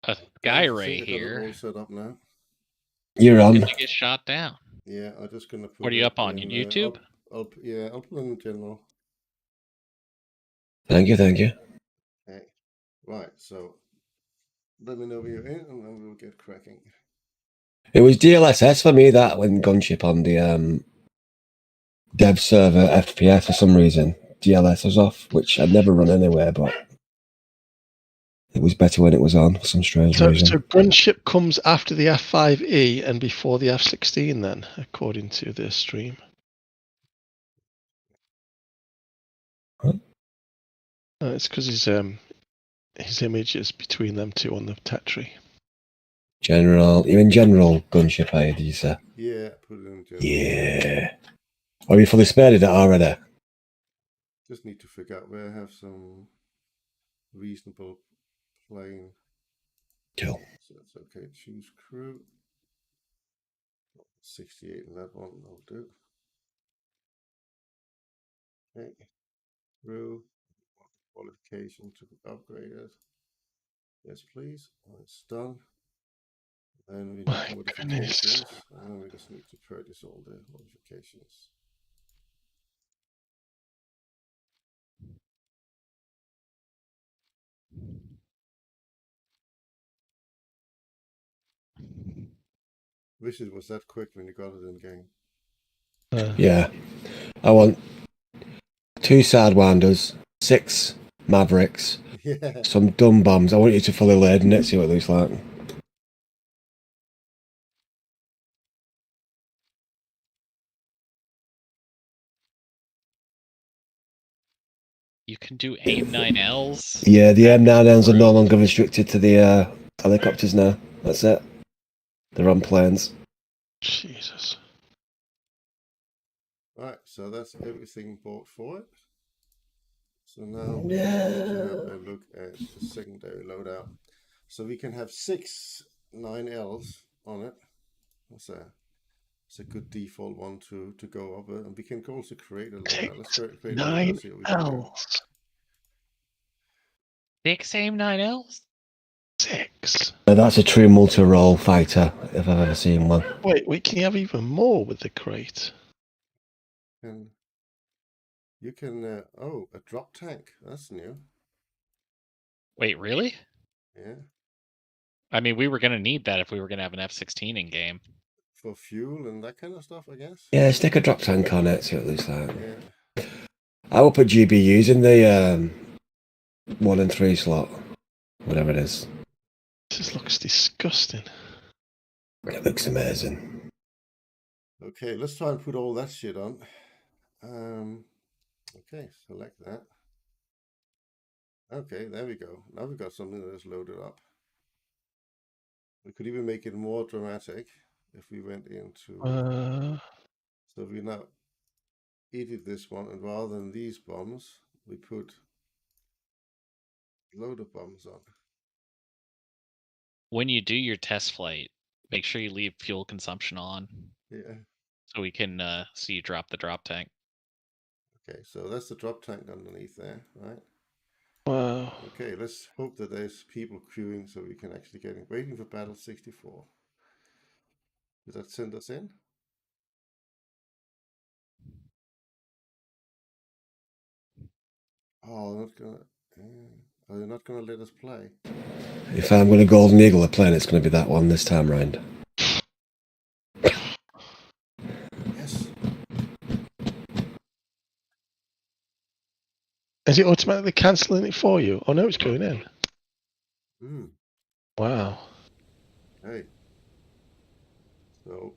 a sky I ray think I got it here. all set up now. You're on. Did you get shot down? Yeah, I'm just gonna put. What are you up on? in, YouTube? I'll put it in general. Thank you. Okay. Right. So let me know when you're in, and then we'll get cracking. It was DLSS for me that when gunship on the dev server FPS for some reason. DLS was off, which I'd never run anywhere, but it was better when it was on for some strange reason. So gunship comes after the F5E and before the F-16 then, according to the stream. Huh? It's because his image is between them two on the Tetri. You're in general gunship, are you, did you say? Yeah, put it in general. Yeah. Are you fully spaded it already? Just need to figure out where I have some reasonable plane. Cool. So that's okay. Choose crew. 68 in that one, I'll do. Okay. Crew. Qualification to be upgraded. Yes, please. It's done. Then we need modifications. And then we just need to purchase all the modifications. Wish it was that quick when you got it in game. Yeah. I want 2 Sidewinders, 6 Mavericks, Yeah. some dumb bombs. I want you to fully laden it, see what it looks like. You can do AIM-9Ls? Yeah, the M9Ls are no longer restricted to the helicopters now. That's it. They're on planes. Jesus. Right, so that's everything bought for it. So now we need to have a look at the secondary loadout. So we can have 6 9Ls on it. That's a good default one to go up with. And we can also create a loadout. Let's create a loadout. See what we can do. 6 AIM-9Ls? 6. That's a true multi-role fighter, if I've ever seen one. Wait, can you have even more with the crate? And you can, oh, a drop tank. That's new. Wait, really? Yeah. I mean, we were going to need that if we were going to have an F-16 in game. For fuel and that kind of stuff, I guess. Yeah, stick a drop tank on it, see what it looks like. Yeah. I will put GBUs in the 1 and 3 slot, whatever it is. This looks disgusting. It looks amazing. Okay, let's try and put all that shit on. Okay, select that. Okay, there we go. Now we've got something that is loaded up. We could even make it more dramatic if we went into... So we now edit this one, and rather than these bombs, we put load of bombs on. When you do your test flight, make sure you leave fuel consumption on. Yeah. So we can see you drop the drop tank. Okay, so that's the drop tank underneath there, right? Wow. Okay, let's hope that there's people queuing so we can actually get in. Waiting for battle 64. Does that send us in? Oh, they're not gonna. Are they not gonna let us play? If I'm going to Golden Eagle a plane, it's going to be that one this time round. Yes. Is it automatically cancelling it for you? Oh no, it's going in. Mm. Wow. Hey. So,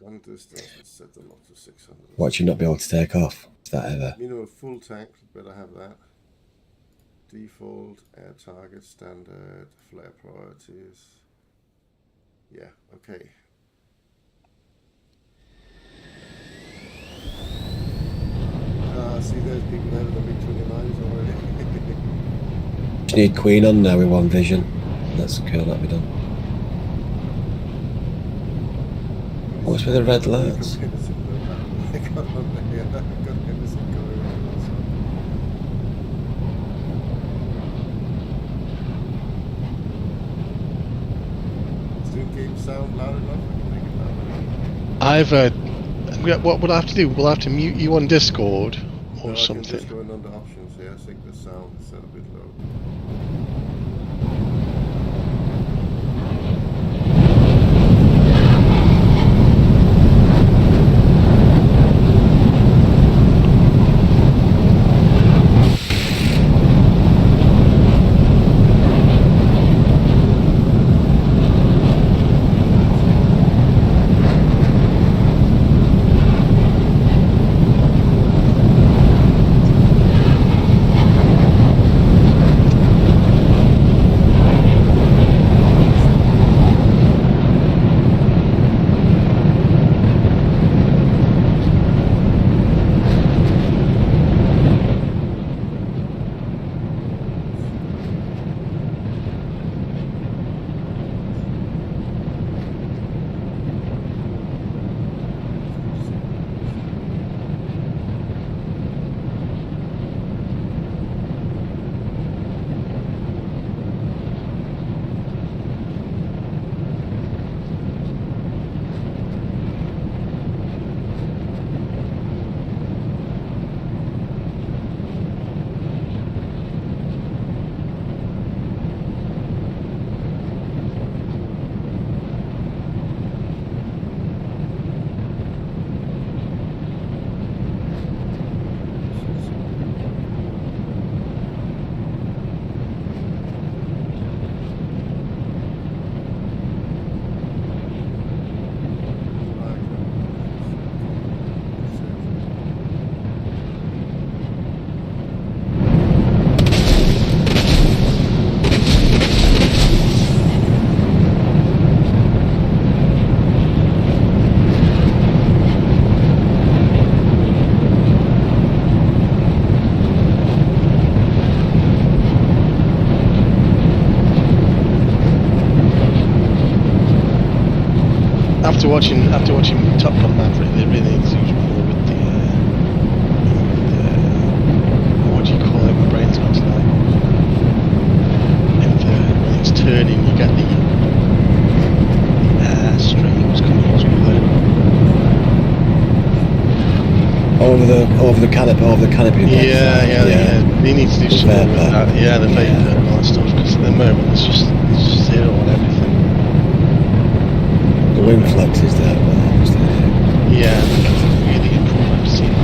gun distance, let's set them up to 600. What, you not be able to take off? Is that ever? Minimum full tank, better have that. Default, air target, standard, flare priorities. Yeah, okay. See, there's people there with the MiG-29s already. Just need Queen on there with one vision. That's cool, that'll be done. What's with the red lights? I got on there, I got Henderson going on also. sound loud enough? I can make it louder. What would I have to do? We'll have to mute you on Discord or No, I can something. just go in under options here. I think the sound is set a bit low. After watching Top Gun Maverick, they really need to use more with the what do you call it? My brain's gone tonight. When it's turning, you get the streams coming through there. Over the canopy. Yeah. They need to do something with that. Yeah, the vapor and all that stuff. Because at the moment it's just zero on everything. The wing flex is there, but obviously. Yeah, I think it's really important to see that.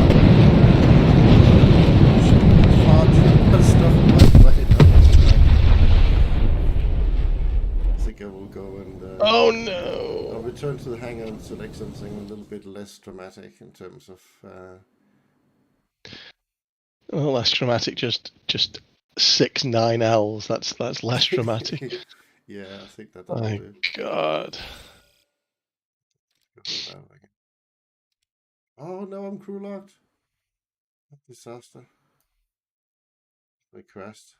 I think I will go and Oh no! I'll return to the hangar and select something a little bit less dramatic in terms of Well, less dramatic, just 6-9 Ls. That's less dramatic. yeah, I think that My will do. God. Oh no, I'm crew locked. Disaster. I crashed.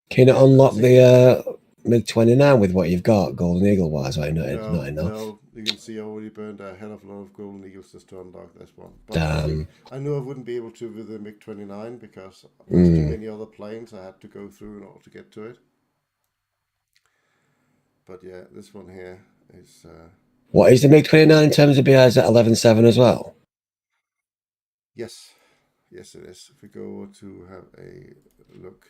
Can you not unlock the MiG-29 with what you've got, Golden Eagle wise? Or not enough? No, you can see I already burned a hell of a lot of Golden Eagles just to unlock this one. But Damn. I knew I wouldn't be able to with the MiG-29 because there's too many other planes I had to go through in order to get to it. But yeah, this one here is... What is the MiG-29 in terms of BI? Is that 11.7 as well? Yes. Yes, it is. If we go to have a look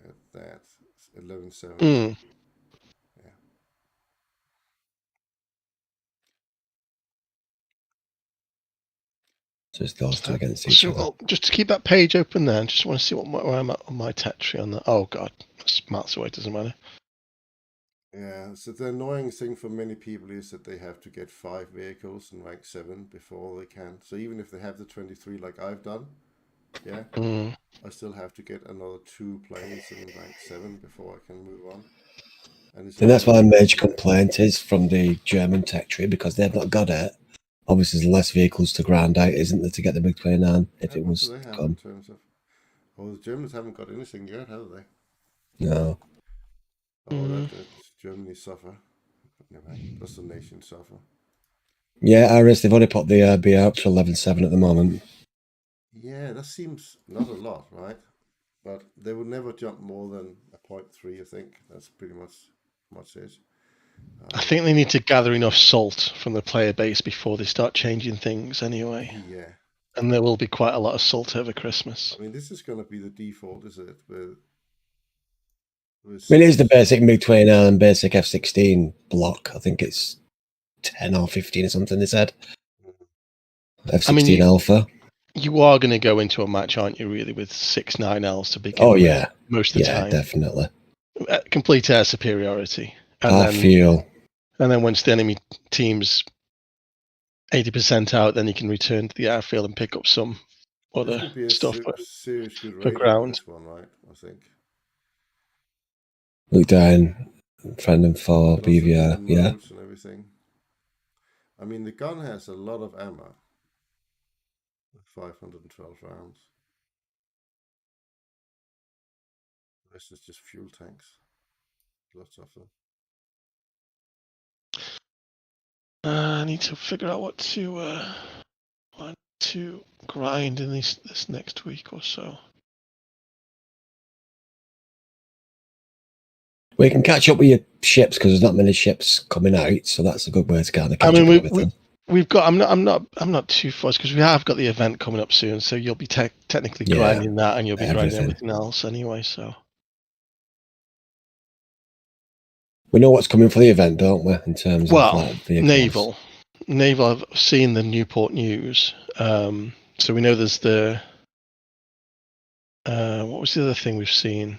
at that, it's 11.7. Yeah. Just those two against each other. Just to keep that page open there, I just want to see where I'm at on my Tetri on that. Oh God, that's miles away, doesn't matter. Yeah, so the annoying thing for many people is that they have to get 5 vehicles in rank 7 before they can. So even if they have the 23 like I've done, yeah, I still have to get another 2 planes in rank 7 before I can move on. And that's why a major complaint is from the German tech tree, because they've not got it. Obviously, there's less vehicles to ground out, isn't there, to get the MiG-29 if it was they have come. in terms of... Oh, the Germans haven't got anything yet, have they? No. Oh, that Germany suffer. Never mind. Does the nation suffer? Yeah, Iris, they've only put the B out to 11.7 at the moment. Yeah, that seems not a lot, right? But they would never jump more than a 0.3, I think. That's pretty much it. I think they need to gather enough salt from the player base before they start changing things anyway. Yeah. And there will be quite a lot of salt over Christmas. I mean, this is going to be the default, is it? I mean, it is the basic MiG-29 and basic F-16 block. I think it's 10 or 15 or something, they said. F-16 Alpha. You are going to go into a match, aren't you, really, with 6.9Ls to begin with? Yeah. Most of the time. Yeah, definitely. Complete air superiority. And then once the enemy team's 80% out, then you can return to the airfield and pick up some other stuff for ground. This one, right? I think. Look down, friend and four, BVR, yeah. And everything. I mean, the gun has a lot of ammo. 512 rounds. This is just fuel tanks. Lots of them. I need to figure out what to grind in this next week or so. We can catch up with your ships because there's not many ships coming out, so that's a good way to kind of catch up with them. We've got. I'm not too fussed because we have got the event coming up soon, so you'll be technically grinding that, and you'll be grinding everything else anyway. So we know what's coming for the event, don't we? In terms of naval. I've seen the Newport news, so we know there's the. What was the other thing we've seen?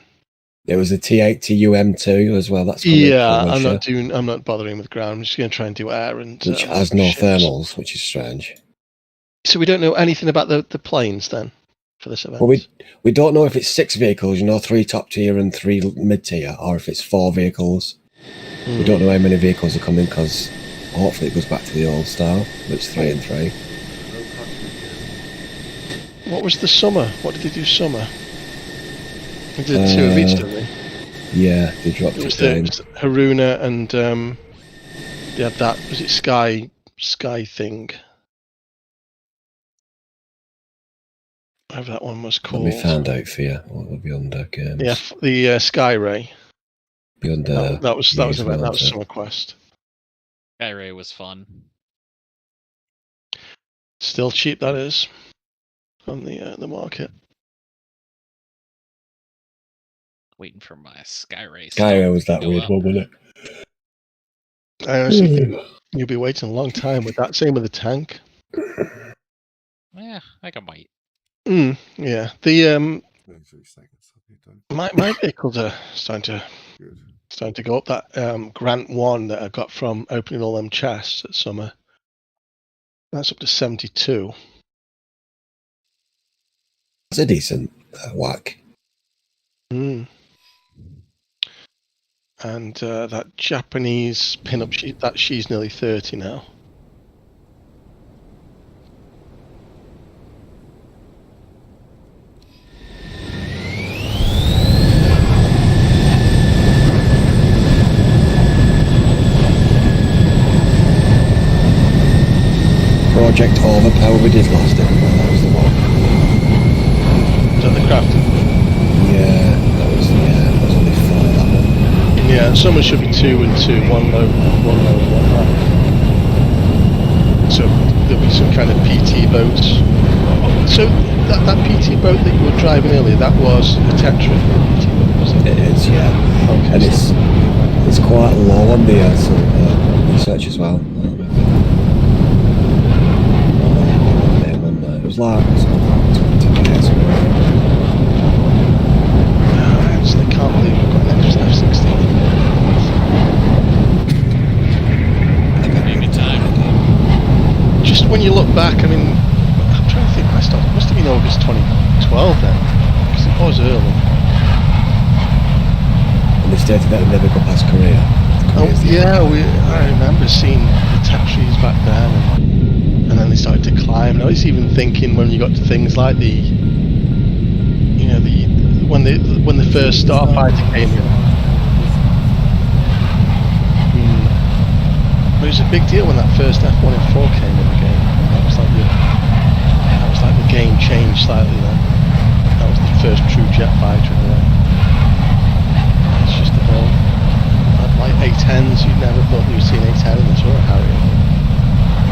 There was the T8 to UM2 as well. That's I'm not bothering with ground. I'm just going to try and do air and which has no thermals, which is strange. So we don't know anything about the planes then for this event. Well, we don't know if it's 6 vehicles, 3 top tier and 3 mid tier, or if it's 4 vehicles. We don't know how many vehicles are coming because hopefully it goes back to the old style, which is 3 and 3. What was the summer? What did they do summer? They did 2 of each, didn't they? Yeah, they dropped it down. Haruna and they had that. Was it Sky thing? Whatever that one was called. Let me find out for you what would be under games. Yeah, the Sky Ray. Be under. That was Summer Quest. Sky Ray was fun. Still cheap, that is, on the market. Waiting for my Sky Ray. Sky Ray was that weird one, wasn't it? I honestly think you'll be waiting a long time with that. Same with the tank. Yeah, I can wait. Yeah, the 3 seconds. my vehicles are starting to go up. That Grant 1 that I got from opening all them chests at summer. That's up to 72. That's a decent whack. And that Japanese pin-up sheet, she's nearly 30 now. Project Overpower, we did last time. That was the one. Is that the craft? Yeah, that was only 4, that one. Yeah, summer should be 2 and 2, 1 low, 1 high. So there'll be some kind of PT boats. So that PT boat that you were driving earlier, that was a Tetra PT boat, was it? It is, yeah. Okay, and it's quite low on the research as well. It was like 20 years ago. I actually can't believe we've got an extra F-16. Maybe time. Just when you look back, I mean, I'm trying to think when I started. It must have been August 2012 then, because it was early. And they stated that they never got past Korea. I remember seeing the Tetris back then, and then they started to climb. And I was even thinking when you got to things like when the first Starfighter came in. It was a big deal when that first F-104 came in the game. That was like the game changed slightly then. That was the first true jet fighter in a way. It's just about like 8 A10s, you never thought you would see an A10 in the turret Harrier.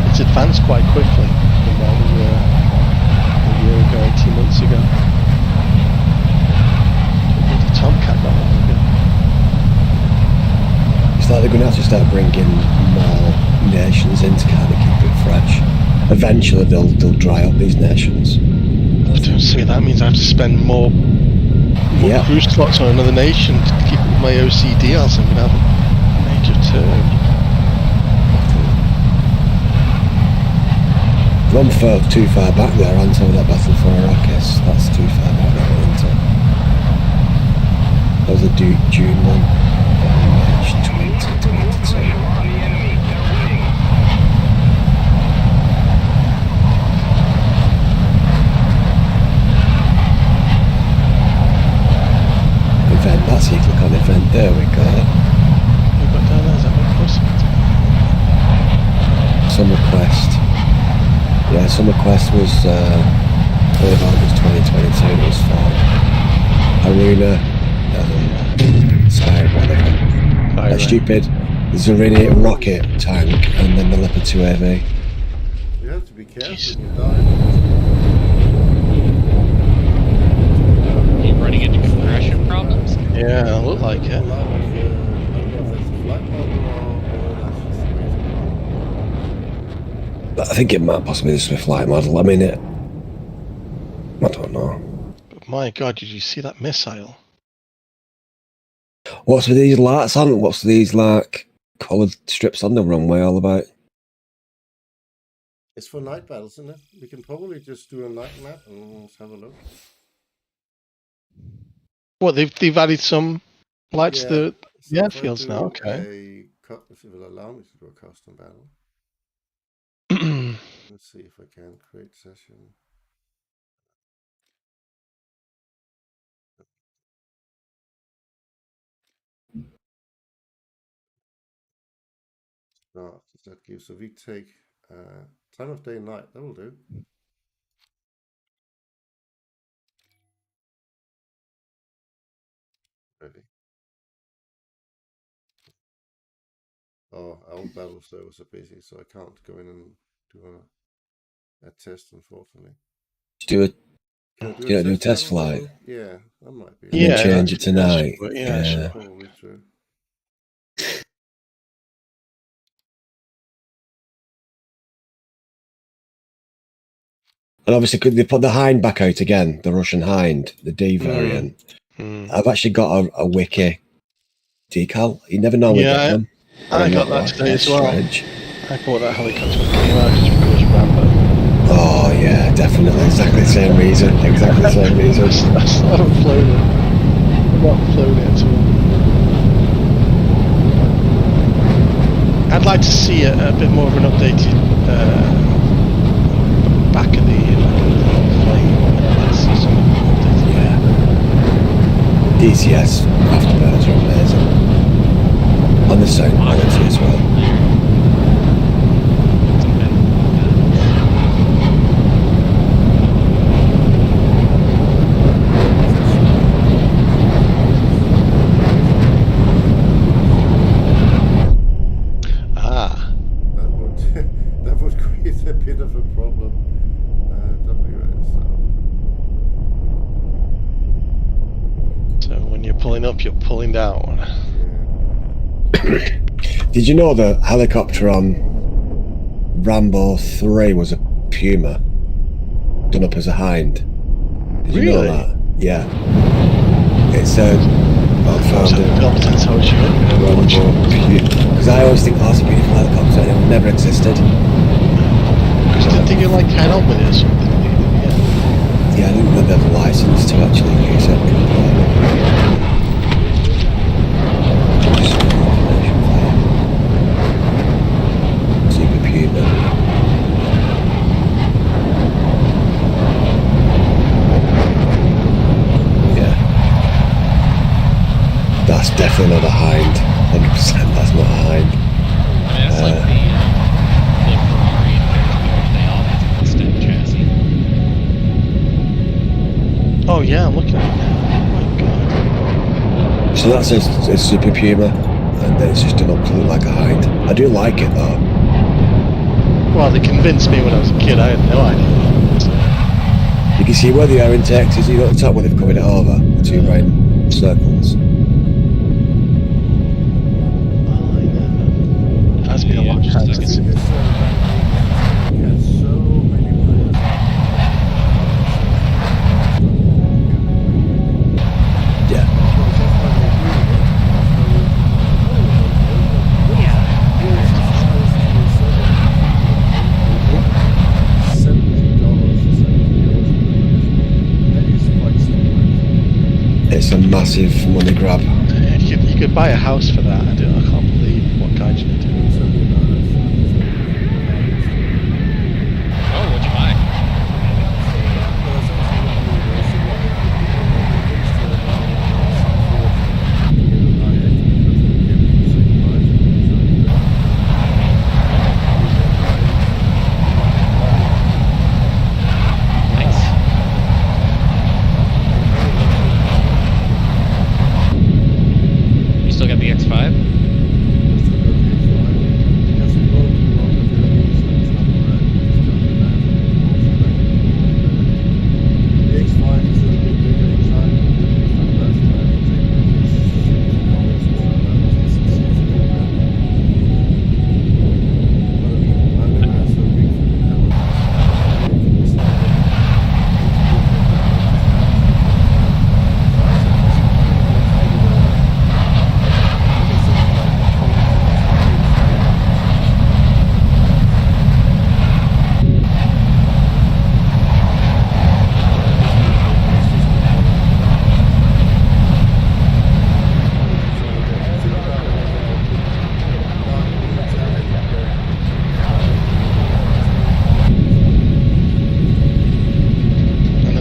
It's advanced quite quickly from where we were a year ago, 18 months ago. The Tomcat not long ago. It's like they're going to have to start bringing more nations in to kind of keep it fresh. Eventually they'll dry up these nations. I don't see that means I have to spend more crew slots on another nation to keep up with my OCD, else I'm going to have a major turn. Run too far back there, aren't I, with that battle for Arrakis? That's too far back there, isn't it? That was a June one. March 2022. Event, that's you click on event, there we go. We've got down there, is that my prospect? Summer Quest. Yeah, Summer Quest was 3rd of August 2022, it was for Aruna, Spire, whatever. That stupid Zarini rocket tank, and then the Leopard 2 AV. You have to be careful Jeez. when you die. Keep running into compression problems? Yeah, look like it. I don't know if that's a flight model or that's just amazing. I think it might possibly just be a flight model. I mean, I don't know. But my God, did you see that missile? What's with these lights on? What's these like coloured strips on the runway all about? It's for night battles, isn't it? We can probably just do a night map and let's have a look. What, they've added some lights to the if I airfields do now, okay. If it will allow me to do a custom battle. Let's see if I can create session. Start, does that give? So we take time of day and night, that will do. Ready. Oh, our own battle servers are busy, so I can't go in and do a test, unfortunately. Do a Do a test flight. Yeah, that might be. And then change it to night. Yeah. Probably true. And obviously, could they put the Hind back out again? The Russian Hind, the D variant. I've actually got a wiki decal. You never normally get them. I got that today as well. Strange. I bought that helicopter when it came out just because Rambo. Oh yeah, definitely. Exactly the same reason. Exactly the same reason. I still haven't flown it. I've not flown it at all. I'd like to see a bit more of an updated back of the plane. I'd like to see some updated. Yeah. DCS afterburners are amazing. On the sound quality as well. That would create a bit of a problem. So when you're pulling up, you're pulling down. Did you know the helicopter on Rambo 3 was a Puma done up as a Hind? Did you know that? Yeah. It's a because I always think, oh, it's a beautiful helicopter, and it never existed. Because I didn't think you like head on with it or something. Yeah, I didn't know they had a license to actually use it. Super Puma. That's definitely not a Hind. 100%, that's not a Hind. I mean, that's like the Ferrari and they all have a step chassis. Oh yeah, I'm looking at it now. Oh my god. So that's a Super Puma. and then it's just an absolute like a hide. I do like it though. Well, they convinced me when I was a kid. I had no idea. You can see where they are in Texas. You know at the top where they've covered it over. The two round circles. That's been a long just time a second. since. It's a massive money grab. You could buy a house for that. I can't believe what guys you do. Oh, what'd you buy? Nice. You still got the X5?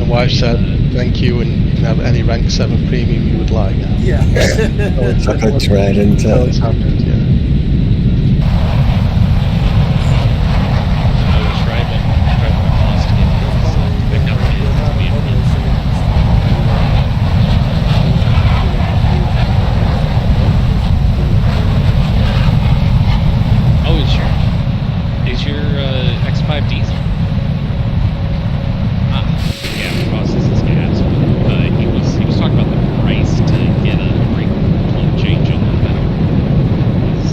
Wife said, thank you, and you can have any rank 7 premium you would like. Yeah. It's like a trade, and It's happened, yeah. I was driving my boss to get to pick up his vehicle. Oh, is your X5 diesel? Yeah, process is gas. He was talking about the price to get a brake fluid change on that. It's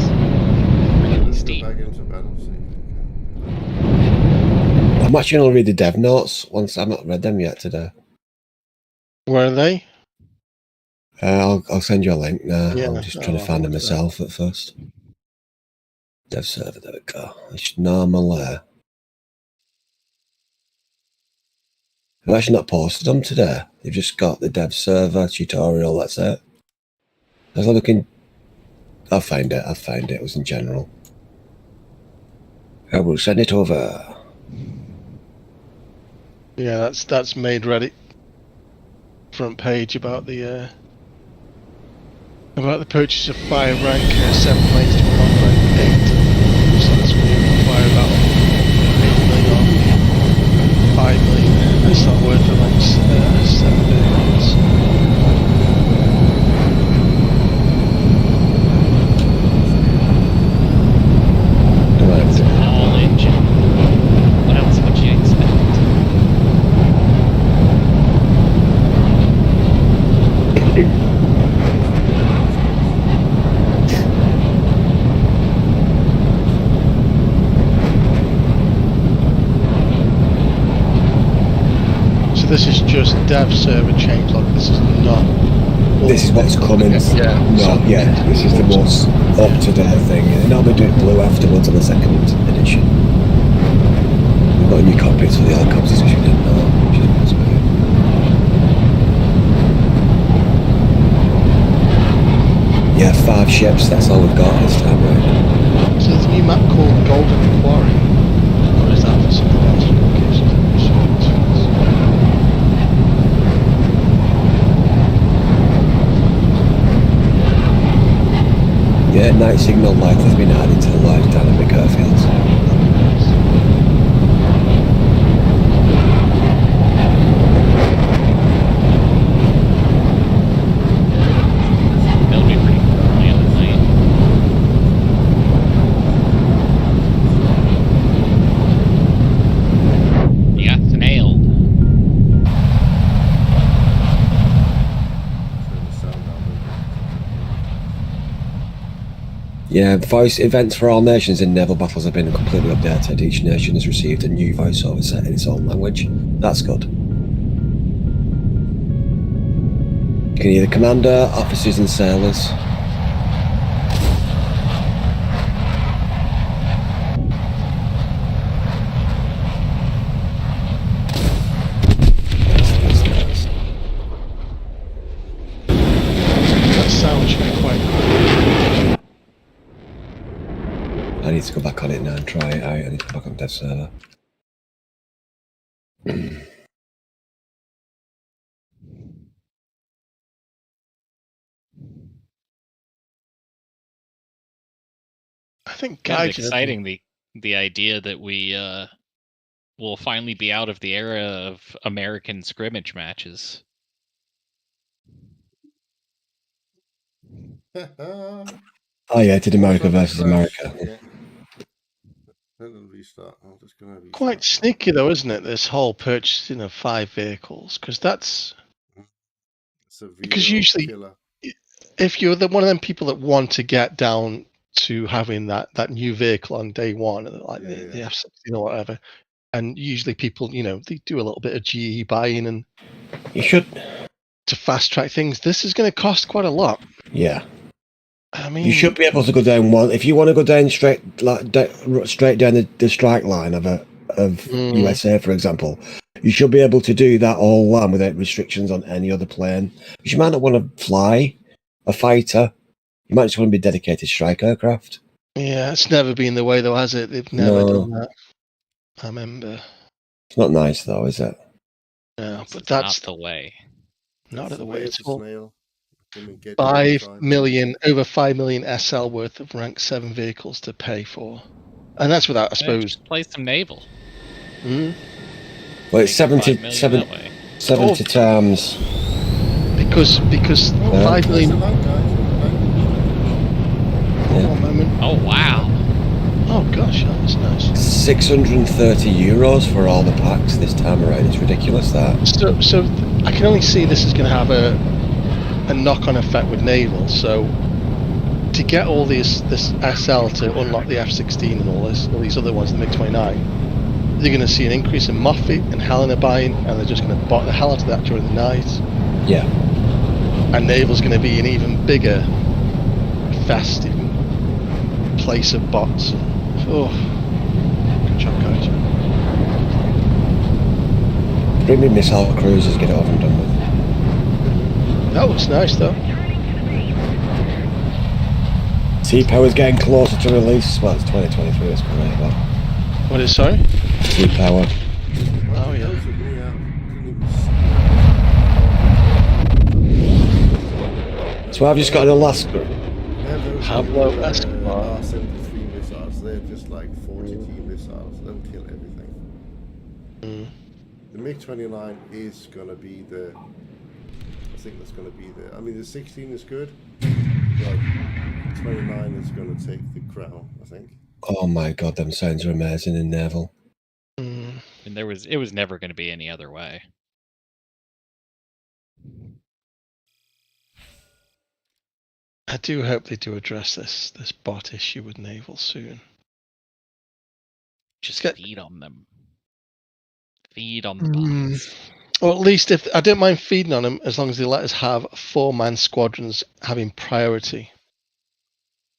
really steep. I'm actually going to read the dev notes once. I've not read them yet today. Where are they? I'll send you a link now. Yeah, I'm just trying to I'll find them watch that. myself at first. Dev server, there we go. It's normal there. I've actually not posted them today. They've just got the dev server tutorial, that's it. I was looking. I'll find it. It was in general. I will send it over. Yeah, that's made ready. Front page about the purchase of 5 rank 7 planes to one rank 8. So that's going to require about 8 million or 5 million. It's not worth the rank 7 vehicles. All engine. What else would you expect? So this is just dev server change log. This is not. This is what's coming. Yeah. No, yeah, this is the most up-to-date thing. And I'll be doing blue afterwards on the 2nd edition. We've got new cockpits for the helicopters, which we didn't know. Yeah, 5 ships, that's all we've got this time, right? So there's a new map called Golden Quarry. Or is that for something else? Yeah, night signal light has been added to the live dynamic airfields. That'll be pretty early in the night. Yeah, voice events for all nations in naval battles have been completely updated. Each nation has received a new voiceover set in its own language. That's good. You can hear the commander, officers and sailors. That sound should be quite good. I need to go back on it now and try it out. I need to go back on dev server. I think kind of exciting the idea that we will finally be out of the era of American scrimmage matches. Oh yeah, did America versus America. Yeah. Then restart. I'm just gonna restart. Quite sneaky though, isn't it? This whole purchasing of 5 vehicles, because that's because usually killer. If you're one of them people that want to get down to having that new vehicle on day one, like the F-16 or whatever, and usually people, they do a little bit of GE buying and you should to fast track things. This is going to cost quite a lot. Yeah. I mean, you should be able to go down one if you want to go down straight down the strike line of USA, for example. You should be able to do that all without restrictions on any other plane. But you might not want to fly a fighter. You might just want to be dedicated strike aircraft. Yeah, it's never been the way though, has it? They've never done that. I remember. It's not nice though, is it? No, but that's not the way. Not the way at all. 5 million, over 5 million SL worth of rank 7 vehicles to pay for, and that's without, I suppose. Just play some naval. Well, it's 70 times. Because 5 million. One moment. Oh wow. Oh gosh, that was nice. €630 for all the packs this time around. It's ridiculous that. So I can only see this is going to have a knock-on effect with naval. So to get all this SL to unlock the F-16 and all these other ones, the MiG-29, you're going to see an increase in Moffett and Helena buying, and they're just going to bot the hell out of that during the night. Yeah. And naval's going to be an even bigger festive place of bots. Oh, good job, guys. Bring me missile cruisers, get it over and done with. That looks nice though. T-Power's getting closer to release. Well, it's 2023, that's correct. But... What is, sorry? T-Power. Oh, yeah. So I've just got an Alaska. Pablo Escobar. R-73 missiles, they're just like 40 T missiles, they'll kill everything. The MiG-29 is going to be I think that's going to be I mean, the 16 is good, but 29 is going to take the crown, I think. Oh my god, them sounds are amazing in naval. And it was never going to be any other way. I do hope they do address this bot issue with naval soon. Just feed on them. Feed on the bots. Or at least if I don't mind feeding on them, as long as they let us have 4-man squadrons having priority.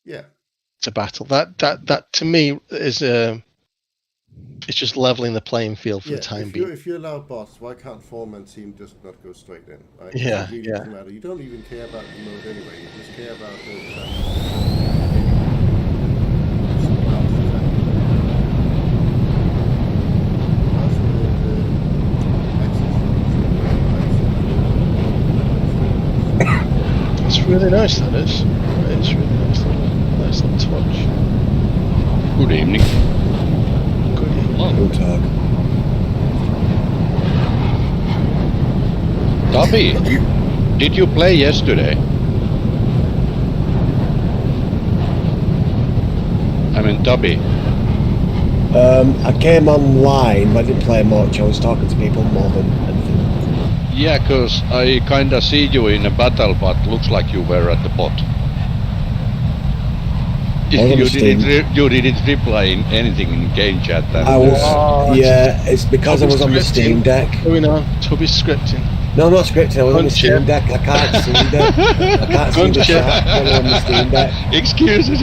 Yeah. To battle. That to me is it's just leveling the playing field for the time being. If you allow bots, why can't 4-man team just not go straight in? Right? Yeah, really yeah. Matter. You don't even care about the mode anyway. You just care about the It's really nice, that is. It's really nice. Nice little touch. Good evening. Good evening. Good talk. Tubby, did you play yesterday? I mean, Tubby. I came online, but I didn't play much. I was talking to people more than anything. Yeah, cause I kinda see you in a battle, but looks like you were at the bot. You didn't reply in anything in game chat. I was, yeah, it's because I was on the Steam Deck. Going on, Tubby's scripting. No, I'm not scripting. I was on the Steam Deck. I can't see the chat when I'm on the Steam Deck. Excuse it.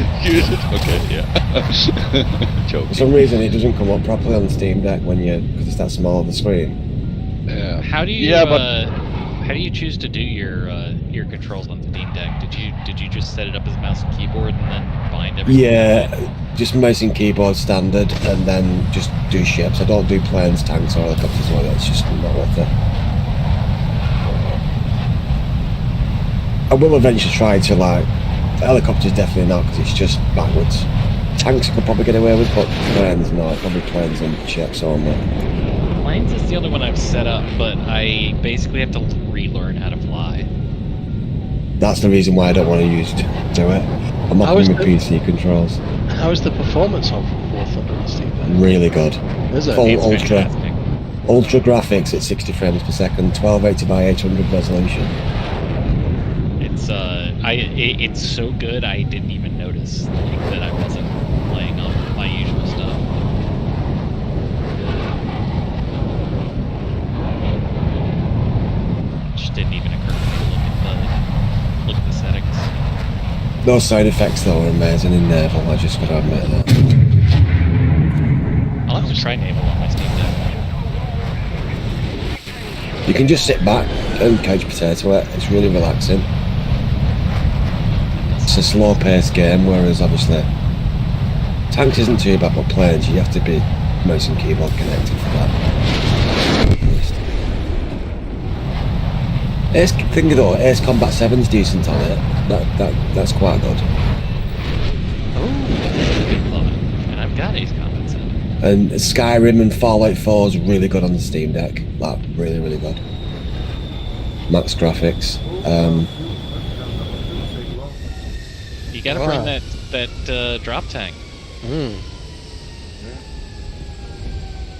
Okay, yeah. For some reason, it doesn't come up properly on the Steam Deck because it's that small of the screen. Yeah. How do you how do you choose to do your controls on the Steam Deck? Did you just set it up as mouse and keyboard and then bind everything? Yeah, just mouse and keyboard standard, and then just do ships. I don't do planes, tanks, or helicopters. Well, it's just not worth it. I will eventually try to helicopters definitely not, because it's just backwards. Tanks I could probably get away with, but planes no, probably planes and ships only. Planes is the only one I've set up, but I basically have to relearn how to fly. That's the reason why I don't want to do it. I'm up with PC controls. How is the performance of War Thunder on Steam Deck? Really good. Is it? Full It's ultra fantastic. ultra graphics at 60 frames per second, 1280 by 800 resolution. It's so good I didn't even notice that I wasn't playing on my usual stuff. Just didn't even occur to me to look at the settings. Those side effects though are amazing in Naval, I just gotta admit that. I'll have to try Naval on my Steam Deck. You can just sit back and couch potato it, it's really relaxing. It's a slow paced game, whereas obviously tanks isn't too bad, but planes you have to be mouse and keyboard connected for that. Ace Combat 7's decent on it. That's quite good. Oh, that's a good thought. And I've got Ace Combat 7. And Skyrim and Fallout 4 is really good on the Steam Deck. Really, really good. Max graphics. You gotta bring that drop tank. And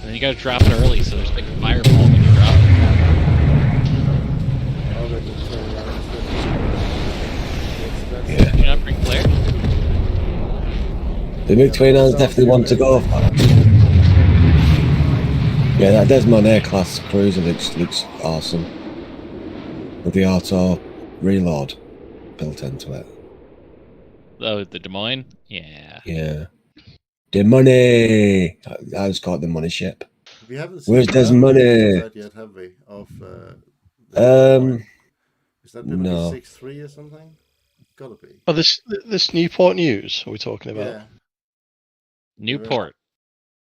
then you gotta drop it early, so there's a big fireball when you drop it. Yeah. Did you not bring Claire? The MiG-29's definitely one to go for. Yeah, that Desmond A-class cruiser looks awesome. With the auto reload built into it. Oh, the Des Moines? Yeah. Yeah. The money! I just call it the money ship. We haven't seen Where's Des money? yet, have we? Is that no. 6.3 or something? Gotta be. Oh, this Newport News are we talking about? Yeah. Newport.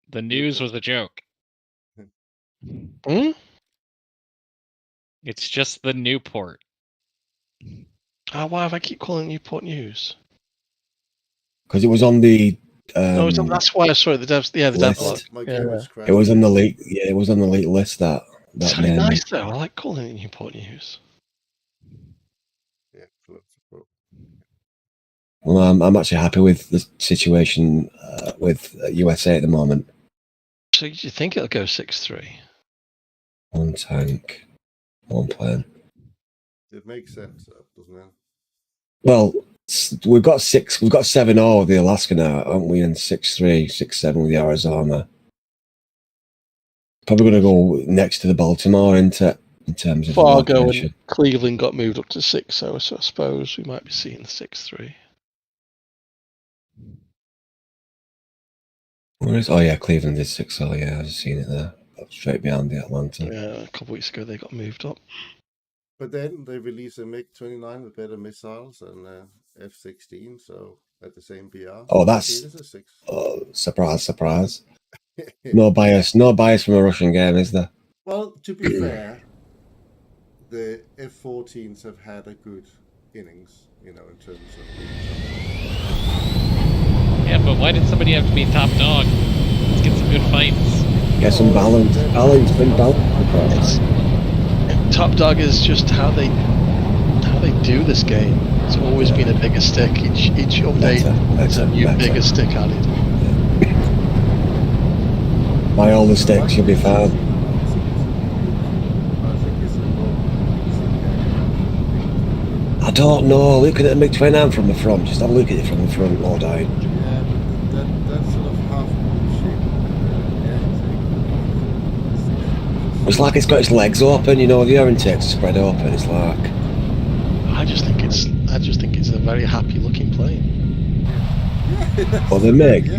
The news was a joke. Hmm? It's just the Newport. Why do I keep calling it Newport News? Because it was on the. That's why I saw it. The devs, the dev log. It was on the leak. Yeah, it was on the leak list. That it's very nice though. I like calling it Newport News. Yeah. Well, I'm actually happy with the situation with USA at the moment. So you think it'll go 6-3? One tank, one plane. It makes sense, doesn't it? Well, we've got 7-0 with the Alaska now, aren't we? And 6-3, 6-7 with the Arizona. Probably going to go next to the Baltimore in terms of Fargo and Cleveland got moved up to 6-0, so I suppose we might be seeing the 6-3. Oh yeah, Cleveland did 6-0. Yeah, I've just seen it there, straight behind the Atlanta. Yeah, a couple of weeks ago they got moved up. But then they released a MiG-29 with better missiles and F-16, so at the same PR. Oh, that's surprise! No bias from a Russian game, is there? Well, to be fair, the F-14s have had a good innings, in terms of. Yeah, but why did somebody have to be top dog? Let's get some good fights. Get some balance. Bring balance. Top dog is just how they do this game. It's always been a bigger stick. Each update, it's a new bigger stick added. Buy all the sticks, you'll be fine. I don't know. Look at the MiG-29 from the front. Just have a look at it from the front, Lord. It's like it's got its legs open, you know, the orange are spread open. It's like. I just think it's a very happy looking plane. Or the MiG. Yeah.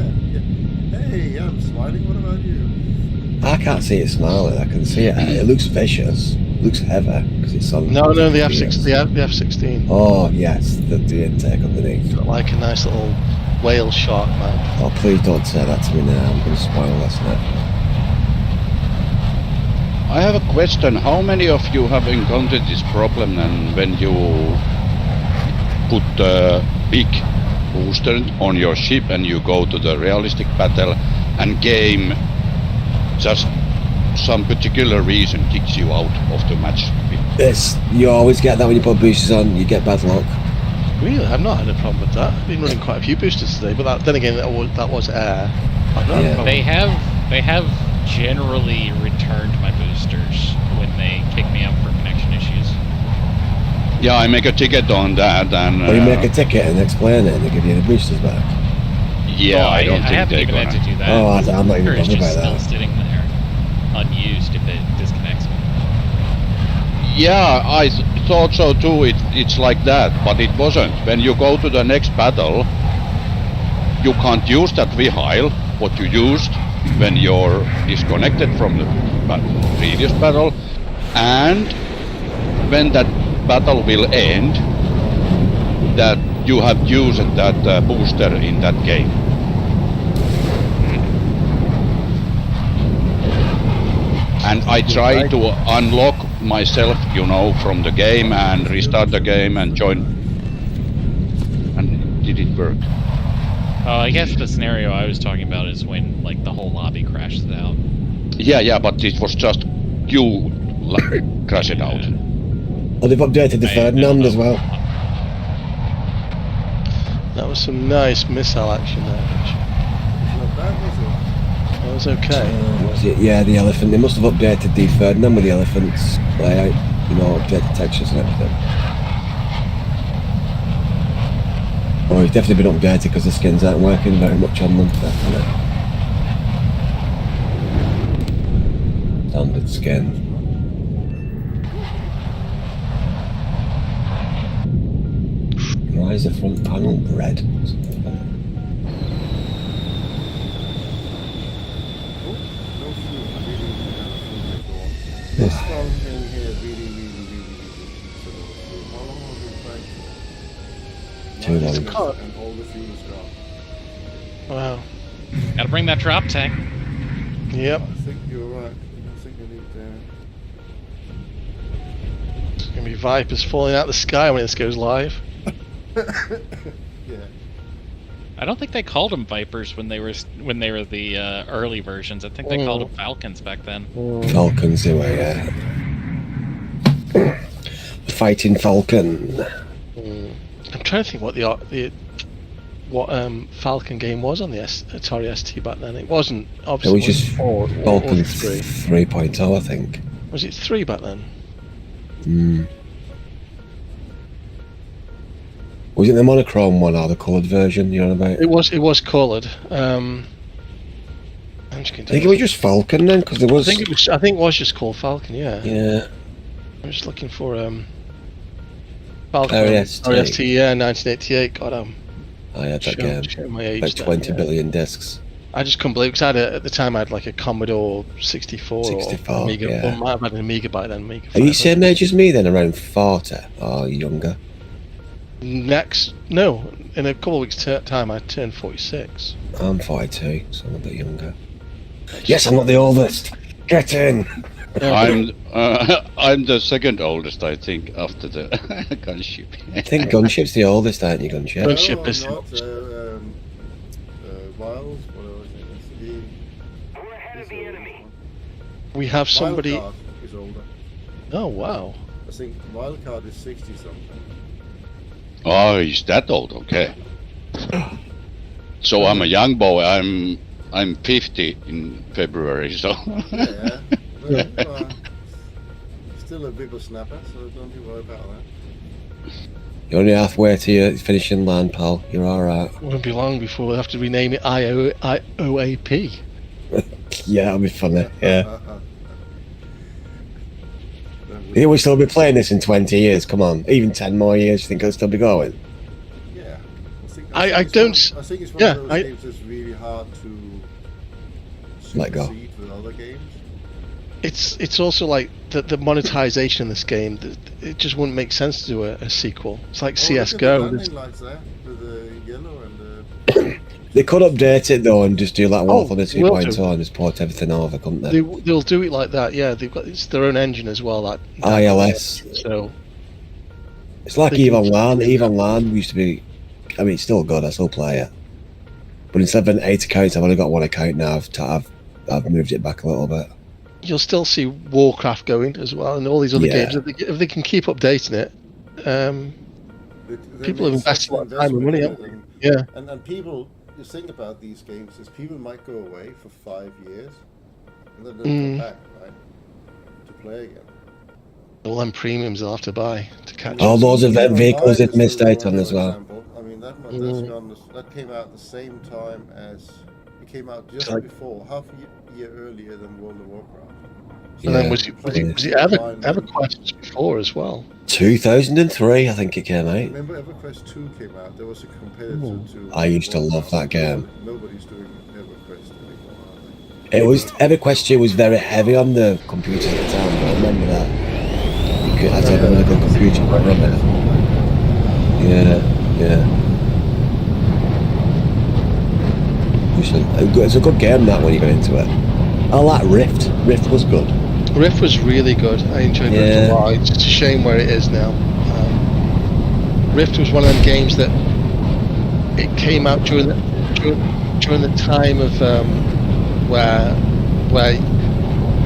Hey, I'm smiling. What about you? I can't see it smiling. I can see it. It looks vicious. It looks heavy because it's on. No, the F-16. The F-16. Oh yes, the intake underneath. Got like a nice little whale shark, man. Oh please don't say that to me now. I'm going to spoil this now. I have a question. How many of you have encountered this problem and when you put a big booster on your ship and you go to the realistic battle and game just some particular reason kicks you out of the match? You always get that when you put boosters on, you get bad luck. Really? I've not had a problem with that. I've been running quite a few boosters today, but then again, that was air. I've not had a problem. They have generally returned my boosters when they kick me out for connection issues. Yeah, I make a ticket on that and... Or you make a ticket and explain it and they give you the boosters back. Yeah, I don't think haven't they're even had gonna... to do that. Oh, I'm not even It's bothered by just still that. sitting there, unused if it disconnects me. Yeah, I thought so too. It's like that, but it wasn't. When you go to the next battle, you can't use that vehicle, what you used when you're disconnected from the previous battle, and when that battle will end, that you have used that booster in that game. And I tried to unlock myself, you know, from the game and restart the game and join, and did it work? I guess the scenario I was talking about is when like the whole lobby crashes out. Yeah, but it was just you crash it out. Oh, they've updated the Ferdinand as well. That was some nice missile action there, Rich. Not bad, was it? That was okay. Was it? Yeah, the elephant. They must have updated the Ferdinand with the elephants layout, you know, updated textures and everything. Oh, it's definitely been updated because the skins aren't working very much on them. Definitely. Standard skin. Why is the front panel red? This one thing here really so how long have we played for? Too long. And all the fuels gone. Wow. Gotta bring that drop tank. Yep. I think you're right. I think I need It's gonna be Vipers falling out of the sky when this goes live. yeah. I don't think they called them Vipers when they were the early versions. I think they called them Falcons back then. Falcons, they were, yeah. The Fighting Falcon. I'm trying to think what Falcon game was on the Atari ST back then. It wasn't obviously. It was just Falcon 3. 3.0, I think. Was it 3 back then? Was it the monochrome one or the coloured version you're on about? It was coloured. I think it was just Falcon then, because there was. I think it was just called Falcon. Yeah. Yeah. I'm just looking for Falcon. RST. RST, yeah, 1988. God, I had that game. showing my age Like there, 20 yeah. billion discs. I just couldn't believe because at the time I had like a Commodore 64, 64, or Amiga. yeah. Well, I might have had an Amiga by then. Amiga Are you 500. same age as me then, around 40 or younger? No, in a couple of weeks' time I turned 46. I'm 42, so I'm a bit younger. Yes, I'm not the oldest. Get in. I'm the second oldest, I think, after the gunship. I think Gunship's the oldest, aren't you, Gunship? Gunship No, is- I'm not. Wild, whatever it is. We're ahead of the enemy. We have somebody. Wildcard is older. Oh wow! I think Wildcard is 60 something. Oh, he's that old? Okay. So I'm a young boy. I'm 50 in February, so. Yeah. Well, you are still a whippersnapper, so don't you worry about that. You're only halfway to your finishing line, pal. You're alright. It won't be long before we'll have to rename it IOAP. Yeah, that'll be funny. Yeah. You will still be playing this in 20 years. Come on, even 10 more years. You think it'll still be going? Yeah, I don't. I think it's one of those games that's really hard to let go with other games. It's also like the monetization in this game. It just wouldn't make sense to do a sequel. It's like CS:GO. Look at the lights there with the yellow and the. They could update it though and just do like War Thunder 2.0 and just port everything over, couldn't they? They'll do it like that. Yeah, it's their own engine as well. That ILS. So it's like EVE Online. EVE Online used to be. I mean, it's still good. I still play it. But instead of 8 accounts, I've only got 1 account now. I've moved it back a little bit. You'll still see Warcraft going as well, and all these other games. If they can keep updating it, people have invested a lot of time and money. And people, the thing about these games is people might go away for 5 years, and then they'll come back, right, to play again. All them premiums they'll have to buy to catch. All those event vehicles it missed out on as well. I mean, that came out the same time as it came out just before, half a year earlier than World of Warcraft. And then was it EverQuest before as well? 2003, I think it came out. Remember EverQuest 2 came out? There was a competitor to. I used to love that game. Nobody's doing EverQuest anymore, are they? It was EverQuest 2 was very heavy on the computers at the time. I remember that. You had to have a really good computer to run it. Yeah. It's a good game that when you got into it. I like Rift. Rift was good. Rift was really good. I enjoyed Rift a lot. It's a shame where it is now. Rift was one of them games that it came out during the time of where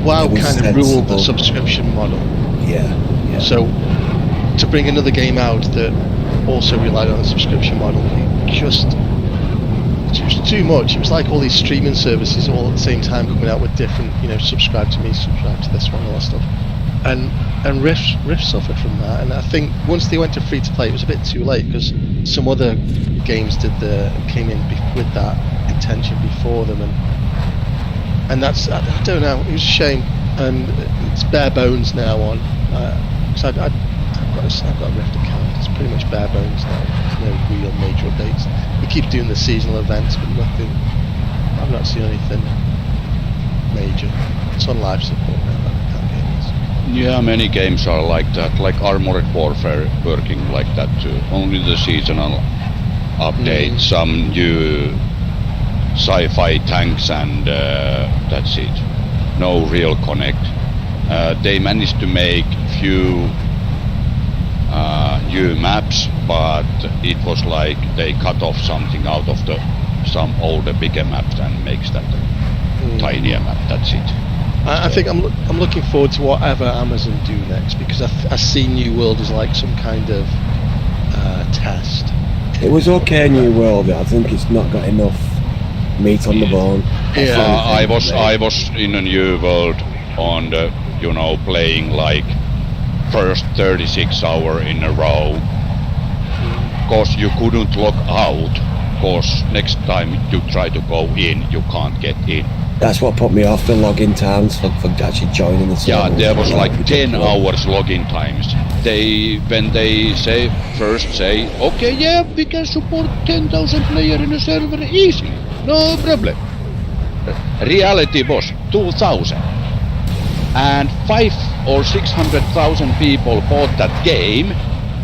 WoW kind of ruled the subscription model. Yeah. So to bring another game out that also relied on the subscription model, it was too much. It was like all these streaming services all at the same time coming out with different, subscribe to me, subscribe to this one, all that stuff. And Rift suffered from that. And I think once they went to free to play, it was a bit too late because some other games came in with that intention before them, and that's I don't know. It was a shame, and it's bare bones now on. So I've got a Rift account. It's pretty much bare bones now. No real major updates. We keep doing the seasonal events, but nothing. I've not seen anything major. It's on live support now. That game is. Yeah, many games are like that. Like Armored Warfare working like that too. Only the seasonal update, some new sci-fi tanks, and that's it. No real connect. They managed to make few new maps, but it was like they cut off something out of some older bigger maps and makes that a tinier map. That's it. I think I'm looking forward to whatever Amazon do next, because I see New World as like some kind of test. It was okay, New World. I think it's not got enough meat on the bone. I was in a New World on the playing like first 36 hours in a row, because you couldn't log out, because next time you try to go in, you can't get in. That's what put me off the login times for actually joining the server. Yeah, there was like 10 hours login times. When they first say, okay, yeah, we can support 10,000 players in a server, easy, no problem. Reality was 2,000. And 500,000 or 600,000 people bought that game,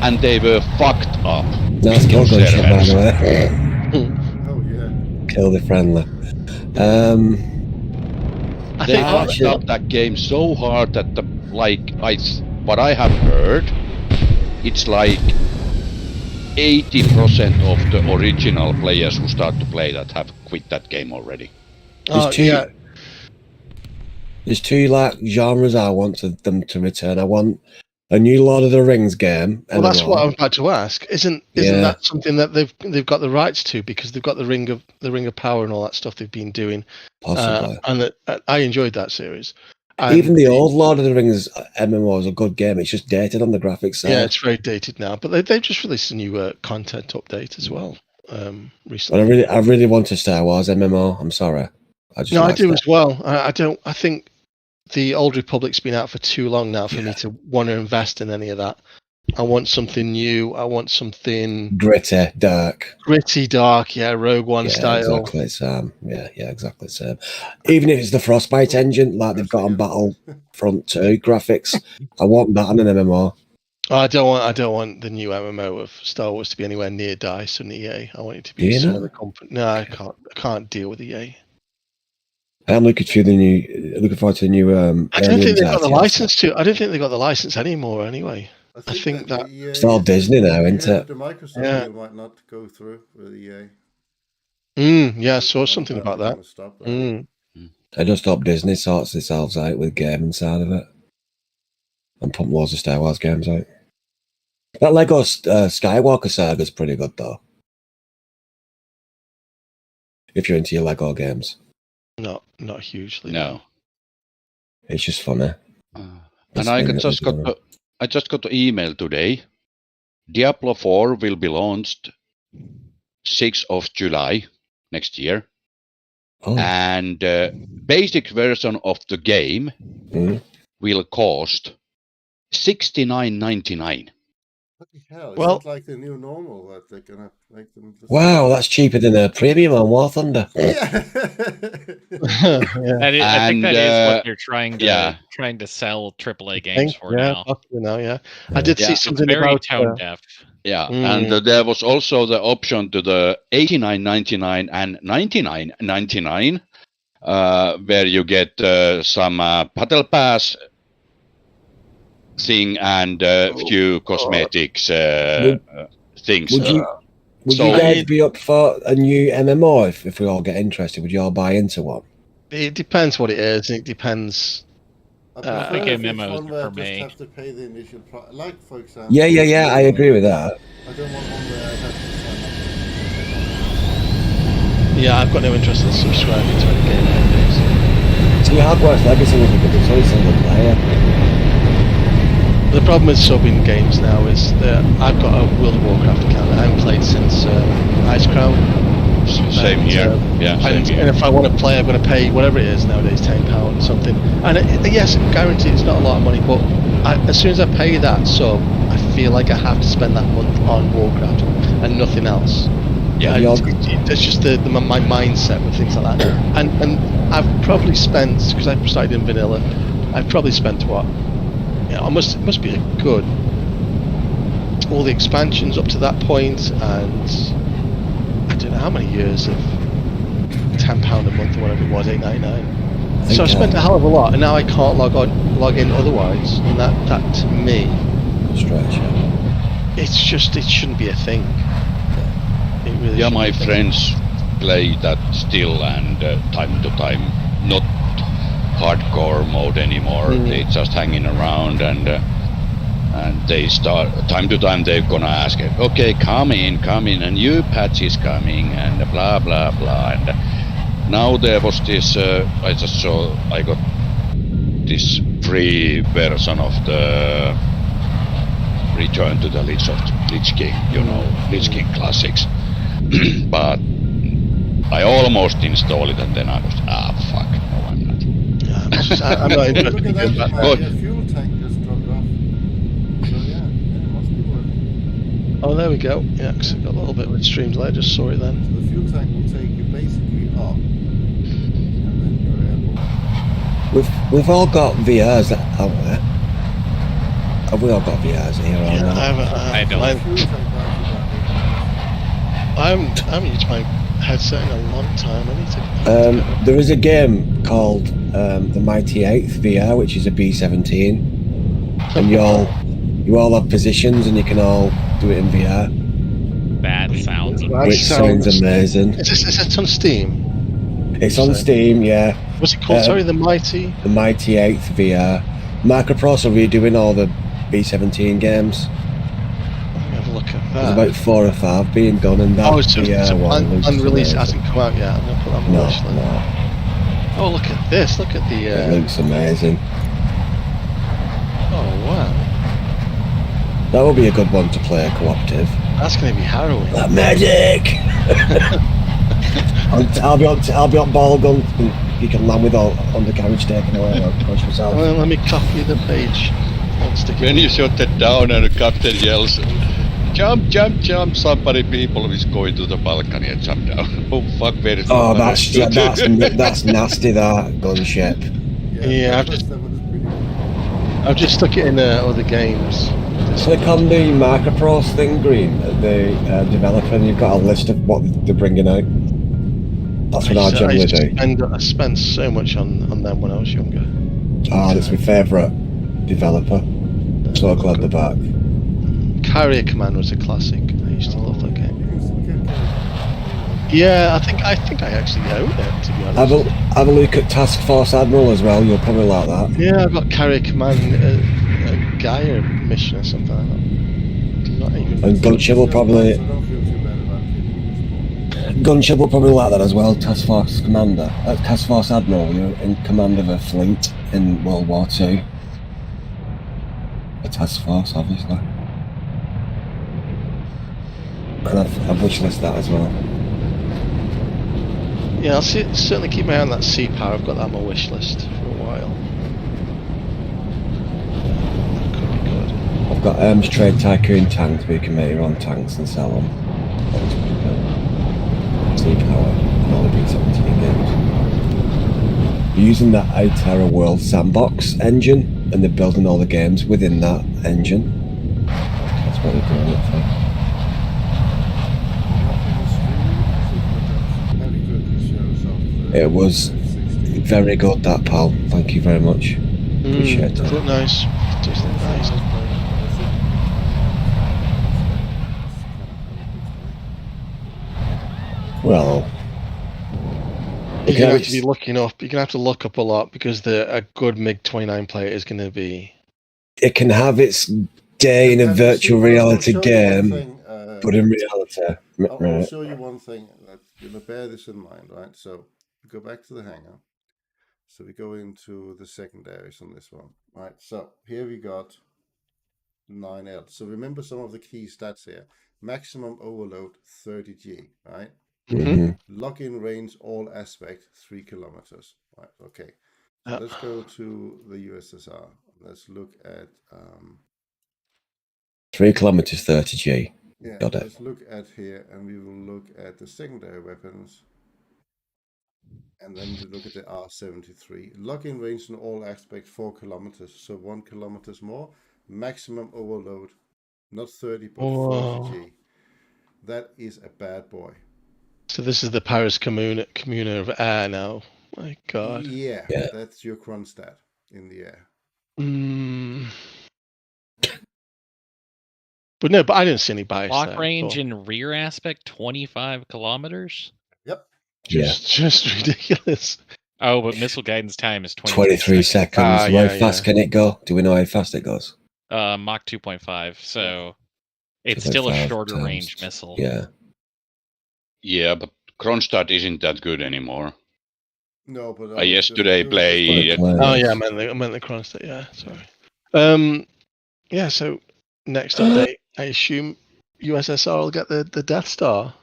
and they were fucked up. That's killed the shit, by the way. Oh yeah. Kill the friendly. They fucked up that game so hard that what I have heard, it's like 80% of the original players who start to play that have quit that game already. There's two genres I want them to return. I want a new Lord of the Rings game. Well, that's what I was about to ask. Isn't that something that they've got the rights to, because they've got the Ring of Power and all that stuff they've been doing? Possibly. And I enjoyed that series. And even the old Lord of the Rings MMO is a good game. It's just dated on the graphics side. Yeah, it's very dated now. But they've just released a new content update as well recently. But I really want a Star Wars MMO. I'm sorry. I do as well. I think the Old Republic's been out for too long now for me to want to invest in any of that. I want something new. I want something gritty, dark, yeah, Rogue One style. Exactly the same. Yeah, exactly the same. Even if it's the Frostbite engine, like they've got on Battlefront 2 graphics, I want that on an MMO. I don't want the new MMO of Star Wars to be anywhere near DICE and EA. I want it to be some other company. No, I can't deal with EA. I'm looking forward to the new. I don't think they've got the license to. I don't think they've got the license anymore. Anyway, I think that it's all Disney now, isn't it? The Microsoft deal might not go through with EA. Yeah, I saw something about that. I just hope Disney sorts themselves out with gaming side of it and put loads of Star Wars games out. That Lego Skywalker saga is pretty good though. If you're into your Lego games. Not hugely. No. It's just funny. And I just got the email today. Diablo 4 will be launched 6th of July next year. Oh. And basic version of the game will cost $69.99. What the hell? Well, it's not like the new normal that they're gonna make them. Wow, that's cheaper than a premium on War Thunder. Yeah. I think that is what they're trying to sell AAA games for now. I did see something very about tone deaf. Yeah, and there was also the option to the $89.99 and $99.99, where you get some Battle Pass thing and a few cosmetics things. Would you guys be up for a new MMO if we all get interested? Would you all buy into one? It depends what it is. It depends. I think MMOs for me. Have to pay the initial price. Like, for example. Yeah. I agree with that. I don't want one where I have to sign up. Yeah, I've got no interest in subscribing to any game nowadays. See, Hogwarts Legacy was a good single player. The problem with subbing games now is that I've got a World of Warcraft account that I haven't played since Ice Crown. Same here. And if I want to play, I've got to pay whatever it is nowadays, £10 or something. And yes, guaranteed it's not a lot of money, but as soon as I pay that sub, I feel like I have to spend that month on Warcraft and nothing else. Yeah, it's just my mindset with things like that. And I've probably spent, because I started in vanilla, I've probably spent what? It must be a good, all the expansions up to that point, and I don't know how many years of £10 a month or whatever it was, $8.99. So I spent a hell of a lot, and now I can't log in otherwise, and that to me, stretch. It shouldn't be a thing. It really my friends play that still, and time to time, not hardcore mode anymore. They just hanging around, and they start time to time. They're gonna ask it. Okay, come in, and new patch is coming, and blah blah blah. And now there was this. I just saw. I got this free version of the Return to the Lich King. Lich King Classics. But I almost installed it, and then I was fuck. No, I'm not. I'm not interested. Look at that, my fuel tank just dropped off. So yeah, it must be working. Oh, there we go. Yeah, because I've got a little bit of a stream delay. I just saw it then. So the fuel tank will take you basically up, and then you're airborne. We've all got VRs, haven't we? Have we all got VRs here? I don't. I haven't used my headset in a long time. I need to. There is a game called the Mighty Eighth VR, which is a B-17, and you all have positions, and you can all do it in VR. That sounds Which sounds amazing. Is it on Steam? It's on Steam, yeah. What's it called? Sorry, the Mighty Eighth VR. Microprose are redoing all the B-17 games. Have a look at that. There's about 4 or 5 being done, and that it's unreleased. It hasn't come out yet. I'm gonna put that on the watch list. No. Oh, look at this! Look at the. It looks amazing. Oh wow! That would be a good one to play a cooperative. That's going to be harrowing. That magic! I'll be on ball gun you can land with all undercarriage taken away. Push yourself. Let me copy the page. When you shut it down and the captain yells, jump, jump, jump, people is going to the balcony and jump down. Oh fuck, where is Oh, that's nasty, that gunship. Yeah, I've just stuck it in other games. Click on the Microprose thing, Green, the developer, and you've got a list of what they're bringing out. That's what I generally do. I spent so much on them when I was younger. Ah, that's my favourite developer. So glad they're back. Carrier Command was a classic. I used to love that game. Yeah, I think I actually own it, to be honest. Have a look at Task Force Admiral as well. You'll probably like that. Yeah, I've got Carrier Command Gaia mission or something like that. Not even. And Gunship will probably like that as well. Task Force Commander, Task Force Admiral. You're in command of a fleet in World War II. A task force, obviously. And I've wishlisted that as well. Yeah, I'll certainly keep my eye on that sea power. I've got that on my wish list for a while. That could be good. I've got Arms Trade Tycoon tanks where you can make your own tanks and sell them. That's pretty good. Sea power and all the B-17 games. You're using that Terra World Sandbox engine, and they're building all the games within that engine. That's what they're doing it for. It was very good, that, pal. Thank you very much. Appreciate it. Look nice. It does look nice. Well, You're gonna have to be looking up. You're gonna have to look up a lot because a good MiG-29 player is gonna be. It can have its day in a virtual reality game, but in reality, I'll show you one thing. You'll bear this in mind, right? So we go back to the hangar. So we go into the secondaries on this one, right? So here we got 9L. So remember some of the key stats here. Maximum overload 30G, right? Mm-hmm. Lock-in range all aspect 3 kilometers. Right. Okay. So let's go to the USSR. Let's look at 3 kilometers 30G. yeah. Got it. Let's look at here, and we will look at the secondary weapons, and then we look at the R73. Lock-in range in all aspects 4 kilometers, so 1 kilometer more. Maximum overload, not 30 but 40G. That is a bad boy. So this is the Paris Commune of air now. My God. Yeah, that's your Kronstadt in the air. But no, I didn't see any bias Lock there. range and rear aspect 25 kilometers. Yep. Just ridiculous. Oh, but missile guidance time is 23 seconds. How fast can it go? Do we know how fast it goes? Mach 2.5. So it's still a shorter range missile. Yeah. Yeah, but Kronstadt isn't that good anymore. No, but I yesterday played. Oh yeah, I meant the Kronstadt. Yeah, sorry. Yeah. So next update, I assume USSR will get the Death Star.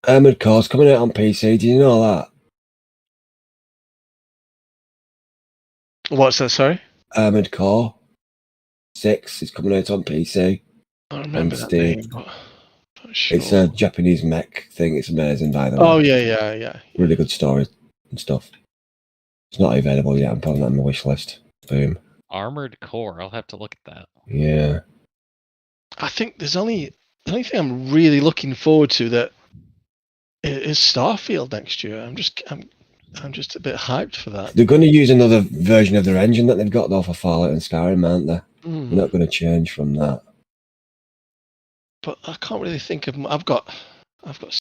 Armored Core's coming out on PC. Do you know that? What's that? Sorry. Armored Core 6 is coming out on PC. I remember that Steam. name, but I'm not sure. It's a Japanese mech thing. It's amazing, by the way. Oh yeah. Really good story and stuff. It's not available yet. I'm putting that on my wish list. Boom. Armored Core. I'll have to look at that. Yeah. I think the only thing I'm really looking forward to that is Starfield next year. I'm just a bit hyped for that. They're going to use another version of their engine that they've got though for Fallout and Skyrim, aren't they? They're not going to change from that. But I can't really think of. I've got